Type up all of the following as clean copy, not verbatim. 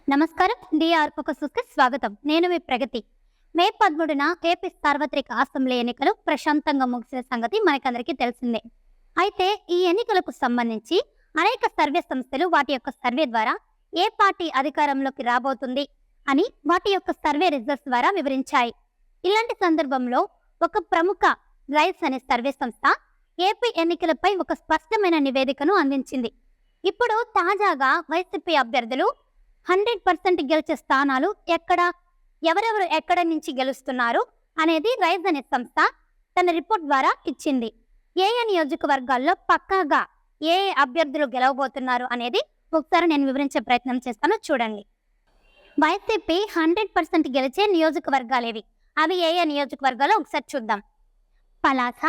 నమస్కారం. డిఆర్ ఫోకస్‌కి స్వాగతం. నేను మీ ప్రగతి. మే 13న ఏపీ సార్వత్రిక అసెంబ్లీ ఎన్నికలు ప్రశాంతంగా ముగిసిన సంగతి మనకందరికీ తెలిసిందే. అయితే ఈ ఎన్నికలకు సంబంధించి అనేక సర్వే సంస్థలు వాటి యొక్క సర్వే ద్వారా ఏ పార్టీ అధికారంలోకి రాబోతుంది అని వాటి యొక్క సర్వే రిజల్ట్స్ ద్వారా వివరించాయి. ఇలాంటి సందర్భంలో ఒక ప్రముఖ రైస్ అనే సర్వే సంస్థ ఏపీ ఎన్నికలపై ఒక స్పష్టమైన నివేదికను అందించింది. ఇప్పుడు తాజాగా వైసీపీ అభ్యర్థులు 100% గెలిచే స్థానాలు ఎవరెవరు ఎక్కడ నుంచి గెలుస్తున్నారు అనేది రైజ్ అనే సంస్థ తన రిపోర్ట్ ద్వారా ఇచ్చింది. ఏ నియోజకవర్గాల్లో పక్కాగా ఏ అభ్యర్థులు గెలవబోతున్నారు అనేది ఒకసారి నేను వివరించే ప్రయత్నం చేస్తాను, చూడండి. వైసీపీ 100% గెలిచే నియోజకవర్గాలేవి, అవి ఏ నియోజకవర్గాల్లో ఒకసారి చూద్దాం. పలాస,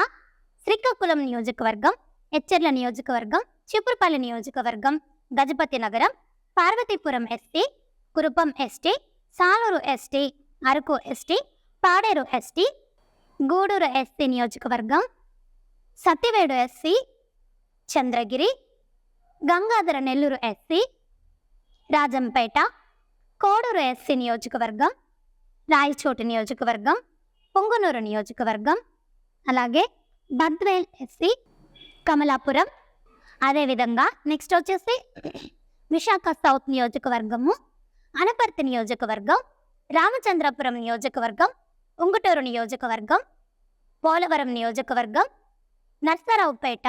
శ్రీకాకుళం నియోజకవర్గం, ఎచ్చెర్ల నియోజకవర్గం, చిపురుపల్లి నియోజకవర్గం, Gajapathi Nagaram, Parvathipuram ST, Kurupam ST, Saluru ST, Araku ST, Paderu ST, Gudur ST నియోజకవర్గం, Satyavedu SC, Chandragiri, Gangadhara Nellore SC, Rajampet, Kodur SC నియోజకవర్గం, రాయచోటి నియోజకవర్గం, పొంగునూరు నియోజకవర్గం, అలాగే బద్వేల్ ఎస్సీ, కమలాపురం, అదేవిధంగా నెక్స్ట్ వచ్చేసి విశాఖ సౌత్ నియోజకవర్గము, అనపర్తి నియోజకవర్గం, రామచంద్రపురం నియోజకవర్గం, ఉంగుటూరు నియోజకవర్గం, పోలవరం నియోజకవర్గం, నర్సరావుపేట,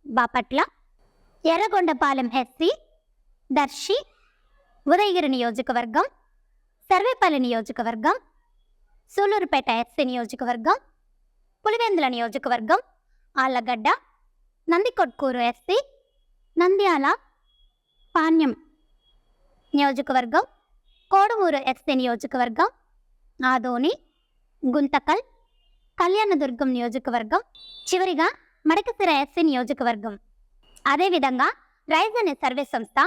బాపట్ల, ఎర్రగొండపాలెం ఎస్సీ, దర్శి, ఉదయగిరి నియోజకవర్గం, సర్వేపల్లి నియోజకవర్గం, సూలూరుపేట ఎస్సీ నియోజకవర్గం, పులివెందుల నియోజకవర్గం, ఆళ్లగడ్డ, నందికొట్కూరు ఎస్సీ, నంద్యాల, పాణ్యం నియోజకవర్గం, కోడుమూరు ఎస్సీ నియోజకవర్గం, ఆదోని, గుంతకల్, కళ్యాణదుర్గం నియోజకవర్గం, చివరిగా మడకసిర ఎస్సీ నియోజకవర్గం. అదేవిధంగా రైజ్ అనే సర్వే సంస్థ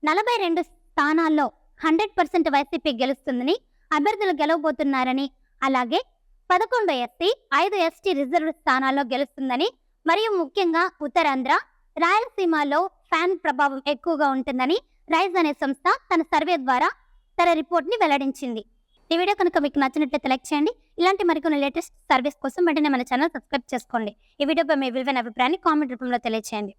42 స్థానాల్లో 100% వైసీపీ గెలుస్తుందని, అభ్యర్థులు గెలవబోతున్నారని, అలాగే 11 ఎస్సీ, 5 ఎస్టీ రిజర్వ్ స్థానాల్లో గెలుస్తుందని, మరియు ముఖ్యంగా ఉత్తరాంధ్ర, రాయలసీమలో ఫ్యాన్ ప్రభావం ఎక్కువగా ఉంటుందని రైజ్ అనే సంస్థ తన సర్వే ద్వారా తన రిపోర్ట్ని వెల్లడించింది. ఈ వీడియో కనుక మీకు నచ్చినట్లయితే లైక్ చేయండి. ఇలాంటి మరికొన్ని లేటెస్ట్ సర్వీస్ కోసం వెంటనే మన ఛానల్ సబ్స్క్రైబ్ చేసుకోండి. ఈ వీడియోపై మీ విలువైన అభిప్రాయాన్ని కామెంట్ రూపంలో తెలియజేయండి.